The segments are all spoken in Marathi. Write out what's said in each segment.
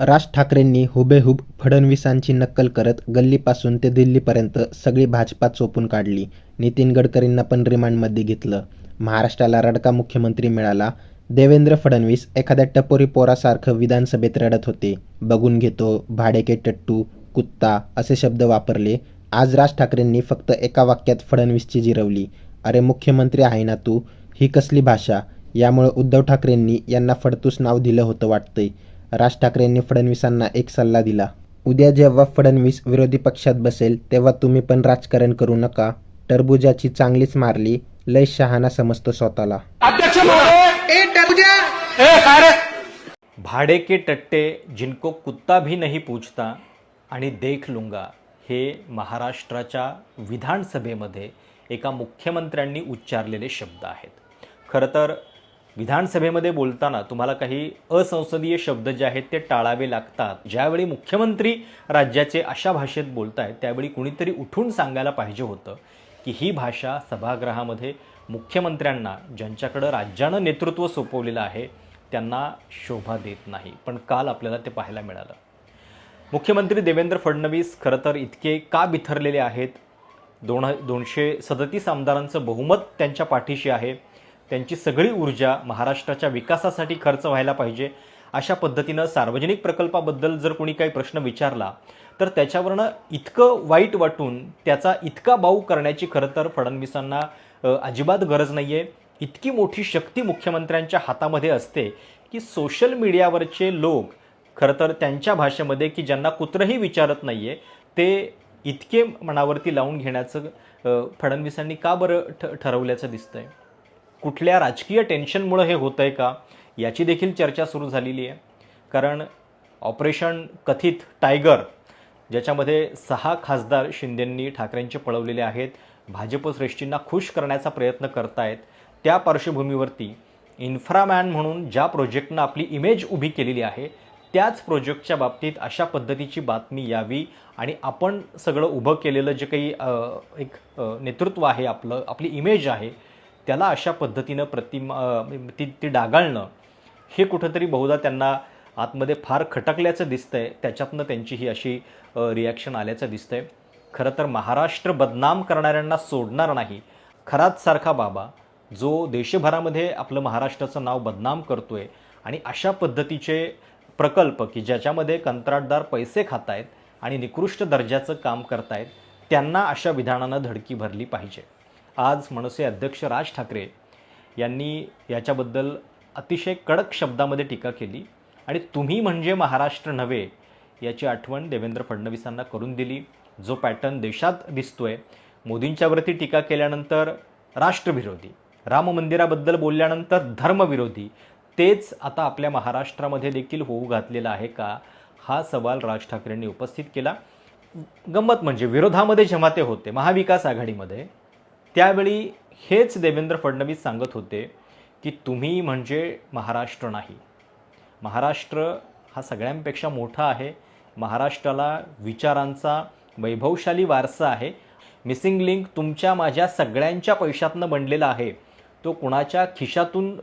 राज ठाकरेंनी हुबेहूब फडणवीसांची नक्कल करत गल्लीपासून ते दिल्लीपर्यंत सगळी भाजपात चोपून काढली. नितीन गडकरींना पण रिमांडमध्ये घेतलं. महाराष्ट्राला रडका मुख्यमंत्री मिळाला. देवेंद्र फडणवीस एखाद्या टपोरी पोरासारखं विधानसभेत रडत होते. बघून घेतो, भाडे के टट्टू, कुत्ता असे शब्द वापरले. आज राज ठाकरेंनी फक्त एका वाक्यात फडणवीसची जिरवली. अरे मुख्यमंत्री आहे ना तू, ही कसली भाषा? यामुळे उद्धव ठाकरेंनी यांना फडतूस नाव दिलं होतं वाटतंय. राज ठाकरेंनी फडणवीसांना एक सल्ला दिला. उद्या जेव्हा फडणवीस विरोधी पक्षात बसेल तेव्हा तुम्ही पण राजकारण करू नका. टरबुजाची चांगलीच मारली, लय शहाणा समजतो स्वतःला. अध्यक्ष भाड़े के टट्टे जिनको कुत्ता भी नहीं पूछता आणि देख लूंगा हे महाराष्ट्राच्या विधानसभेमध्ये एका मुख्यमंत्र्यांनी उच्चारलेले शब्द आहेत. खरं तर विधानसभेमध्ये बोलताना तुम्हाला काही असंसदीय शब्द जे आहेत ते टाळावे लागतात. ज्यावेळी मुख्यमंत्री राज्याचे अशा भाषेत बोलतायत त्यावेळी कुणीतरी उठून सांगायला पाहिजे होतं की ही भाषा सभागृहामध्ये मुख्यमंत्र्यांना, ज्यांच्याकडं राज्यानं नेतृत्व सोपवलेलं आहे, त्यांना शोभा देत नाही. पण काल आपल्याला ते पाहायला मिळालं. मुख्यमंत्री देवेंद्र फडणवीस खरं तर इतके का बिथरलेले आहेत? 237 आमदारांचं बहुमत त्यांच्या पाठीशी आहे. त्यांची सगळी ऊर्जा महाराष्ट्राच्या विकासासाठी खर्च व्हायला पाहिजे. अशा पद्धतीनं सार्वजनिक प्रकल्पाबद्दल जर कोणी काही प्रश्न विचारला तर त्याच्यावरनं इतकं वाईट वाटून त्याचा इतका बाऊ करण्याची खरं तर फडणवीसांना अजिबात गरज नाही आहे. इतकी मोठी शक्ती मुख्यमंत्र्यांच्या हातामध्ये असते की सोशल मीडियावरचे लोक खरं तर त्यांच्या भाषेमध्ये की ज्यांना कुत्रंही विचारत नाही आहे ते इतके मनावरती लावून घेण्याचं फडणवीसांनी का बरं ठरवल्याचं दिसतंय? कुठल्या राजकीय टेन्शनमुळे हे होतं आहे का याची देखील चर्चा सुरू झालेली आहे. कारण ऑपरेशन कथित टायगर, ज्याच्यामध्ये 6 खासदार शिंदेंनी ठाकरेंचे पळवलेले आहेत, भाजप श्रेष्ठींना खुश करण्याचा प्रयत्न करतायत, त्या पार्श्वभूमीवरती इन्फ्रामॅन म्हणून ज्या प्रोजेक्टनं आपली इमेज उभी केलेली आहे त्याच प्रोजेक्टच्या बाबतीत अशा पद्धतीची बातमी यावी आणि आपण सगळं उभं केलेलं जे काही एक नेतृत्व आहे, आपली इमेज आहे, त्याला अशा पद्धतीनं ती डागाळणं हे कुठंतरी बहुधा त्यांना आतमध्ये फार खटकल्याचं दिसतंय. त्याच्यातनं त्यांची ही अशी रिॲक्शन आल्याचं दिसतंय. खरं तर महाराष्ट्र बदनाम करणाऱ्यांना सोडणार नाही. खरातसारखा बाबा जो देशभरामध्ये आपलं महाराष्ट्राचं नाव बदनाम करतोय आणि अशा पद्धतीचे प्रकल्प की ज्याच्यामध्ये कंत्राटदार पैसे खात आहेत आणि निकृष्ट दर्जाचं काम करतायत, त्यांना अशा विधानानं धडकी भरली पाहिजे. आज मनसे अध्यक्ष राज ठाकरे यांनी याच्याबद्दल अतिशय कडक शब्दामध्ये टीका केली आणि तुम्ही म्हणजे महाराष्ट्र नव्हे याची आठवण देवेंद्र फडणवीसांना करून दिली. जो पॅटर्न देशात दिसतोय, मोदींच्यावरती टीका केल्यानंतर राष्ट्रविरोधी, राम मंदिराबद्दल बोलल्यानंतर धर्मविरोधी, तेच आता आपल्या महाराष्ट्रामध्ये देखील होऊ घातलेलं आहे का, हा सवाल राज ठाकरेंनी उपस्थित केला. गंमत म्हणजे विरोधामध्ये जेव्हा ते होते महाविकास आघाडीमध्ये, त्यावेळी हेच देवेंद्र फडणवीस सांगत होते की तुम्ही म्हणजे महाराष्ट्र नाही. महाराष्ट्र हा सगळ्यांपेक्षा मोठा आहे. महाराष्ट्राला विचारांचा वैभवशाली वारसा आहे. मिसिंग लिंक तुमच्या माझ्या सगळ्यांच्या पैशातनं बनलेला आहे. तो कुणाच्या खिशातून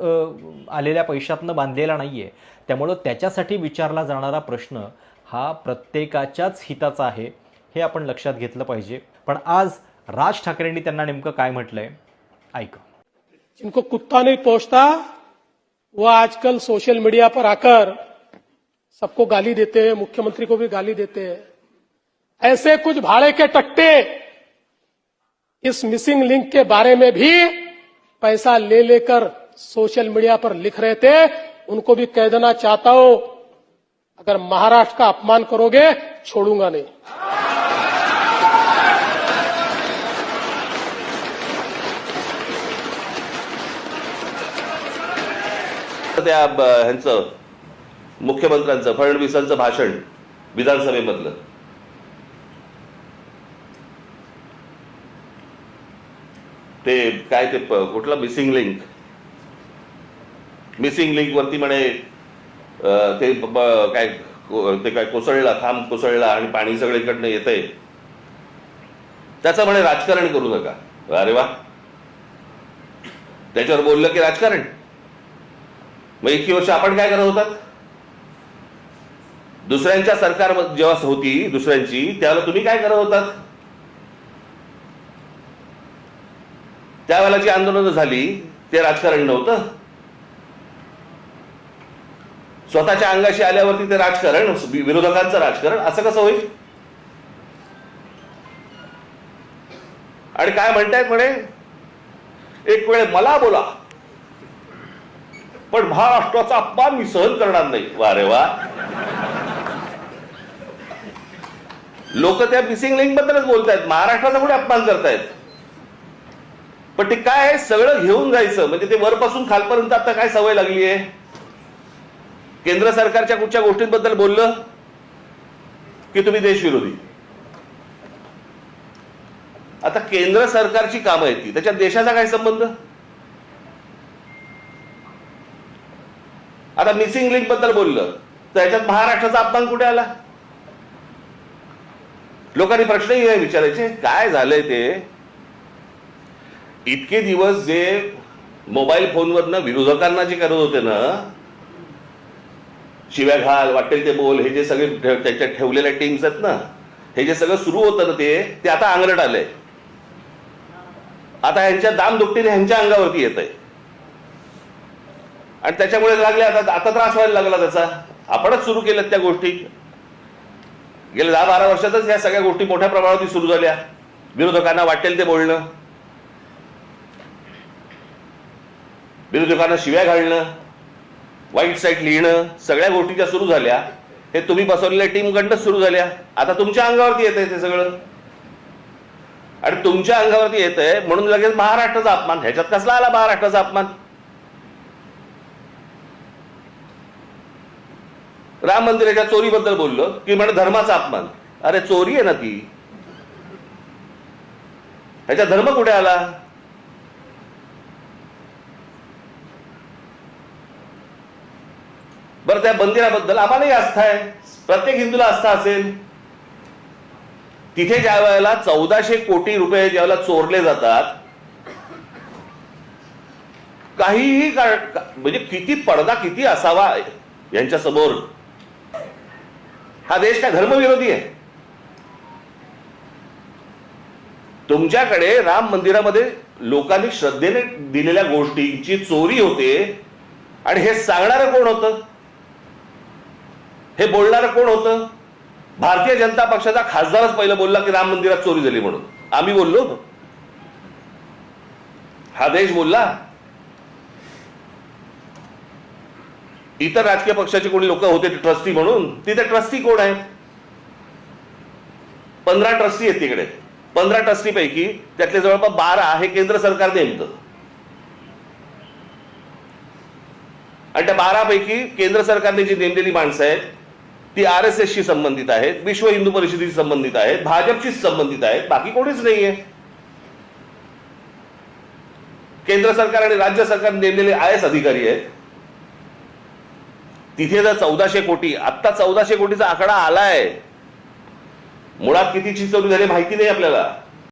आलेल्या पैशातनं बांधलेला नाही आहे. त्यामुळं त्याच्यासाठी विचारला जाणारा प्रश्न हा प्रत्येकाच्याच हिताचा आहे, हे आपण लक्षात घेतलं पाहिजे. पण आज राज ठाकरेंनी त्यांना नेमकं काय म्हटलंय ऐका. जिनको कुत्ता नहीं पहुंचता वो आजकल सोशल मीडिया पर आकर सबको गाली देते हैं, मुख्यमंत्री को भी गाली देते हैं. ऐसे कुछ भाड़े के टट्टे इस मिसिंग लिंक के बारे में भी पैसा ले लेकर सोशल मीडिया पर लिख रहे थे. उनको भी कह देना चाहता हूं, अगर महाराष्ट्र का अपमान करोगे छोड़ूंगा नहीं. त्या ह्यांचं मुख्यमंत्र्यांचं फडणवीसांचं भाषण विधानसभेमधलं ते काय, ते कुठलं मिसिंग लिंक वरती म्हणे ते काय कोसळला, खांब कोसळला आणि पाणी सगळीकडनं येतंय, त्याचं म्हणे राजकारण करू नका. अरे वा, त्याच्यावर बोललं की राजकारण. मग इतकी वर्ष आपण काय करत होतात? दुसऱ्यांच्या सरकार जेव्हा होती दुसऱ्यांची, त्यावेळेला तुम्ही काय करत होतात? त्यावेळेला जी आंदोलनं झाली ते राजकारण नव्हतं. स्वतःच्या अंगाशी आल्यावरती ते राजकारण, विरोधकांचं राजकारण, असं कसं होईल? आणि काय म्हणतायत म्हणे, एक वेळ मला बोला पण महाराष्ट्राचा अपमान मी सहन करणार नाही. वा रे वा. लोक त्या मिसिंग लिंक बद्दलच बोलतायत, महाराष्ट्राचा कुठे अपमान करतायत? पण ते काय सगळं घेऊन जायचं, म्हणजे ते वरपासून खालपर्यंत आता काय सवय लागली आहे. केंद्र सरकारच्या कुठच्या गोष्टींबद्दल बोललं की तुम्ही देशविरोधी. आता केंद्र सरकारची कामं आहेत ती, त्याच्यात देशाचा काय संबंध? आता मिसिंग लिंक बद्दल बोललं तर याच्यात महाराष्ट्राचा अपमान कुठे आला? लोकांनी प्रश्नही नाही विचारायचे, काय झालंय ते. इतके दिवस जे मोबाईल फोनवरनं विरोधकांना जे करत होते ना, शिव्या घाल, वाटेल ते बोल, हे जे सगळे त्याच्यात ठेवलेल्या टीम्स आहेत ना, हे जे सगळं सुरू होतं ना ते आता अंगलट आलंय. आता ह्यांच्या दामदुपटीने ह्यांच्या अंगावरती येत आहे आणि त्याच्यामुळे लागले आता त्रास व्हायला लागला त्याचा. आपणच सुरू केल्यात त्या गोष्टी. गेल्या 10-12 वर्षातच ह्या सगळ्या गोष्टी मोठ्या प्रमाणावर सुरू झाल्या. विरोधकांना वाटेल ते बोलणं, विरोधकांना शिव्या घालणं, वाईट साईट लिहिणं, सगळ्या गोष्टी ज्या सुरू झाल्या हे तुम्ही बसवलेल्या टीमकडनं सुरू झाल्या. आता तुमच्या अंगावरती येत आहे ते सगळं, आणि तुमच्या अंगावरती येत आहे म्हणून लगेच महाराष्ट्राचा अपमान. ह्याच्यात कसला आला महाराष्ट्राचा अपमान? राम मंदिराच्या चोरीबद्दल बोललो की म्हणजे धर्माचा अपमान. अरे चोरी आहे ना ती, ह्याचा धर्म कुठे आला? बरं, त्या मंदिराबद्दल आम्हालाही आस्था आहे, प्रत्येक हिंदूला आस्था असेल. तिथे ज्या वेळेला 1400 कोटी रुपये ज्यावेळेला चोरले जातात, काहीही म्हणजे किती पडदा किती असावा यांच्या समोर. हा देश काय धर्मविरोधी आहे? तुमच्याकडे राम मंदिरामध्ये लोकांनी श्रद्धेने दिलेल्या गोष्टींची चोरी होते आणि हे सांगणारं कोण होतं? हे बोलणारं कोण होतं? भारतीय जनता पक्षाचा खासदारच पहिलं बोलला की राम मंदिरात चोरी झाली म्हणून. आम्ही बोललो? हा देश बोलला? इतर राजकीय पक्षाचे कोणी लोक होते ट्रस्टी म्हणून, तिथे ट्रस्टी कोण आहेत? 15 ट्रस्टी आहेत तिकडे. 15 ट्रस्टी पैकी त्यातले जवळपास 12 हे केंद्र सरकार नेमतं, आणि त्या 12 पैकी केंद्र सरकारने जी नेमलेली माणसं आहेत ती RSS शी संबंधित आहेत, विश्व हिंदू परिषदेशी संबंधित आहेत, भाजपशी संबंधित आहेत, बाकी कोणीच नाहीये. केंद्र सरकार आणि राज्य सरकार नेमलेले IS अधिकारी आहेत. तिथे जर 1400 कोटी, आत्ता 1400 कोटीचा आकडा आलाय, मुळात कितीची चोरी झाली माहिती नाही आपल्याला.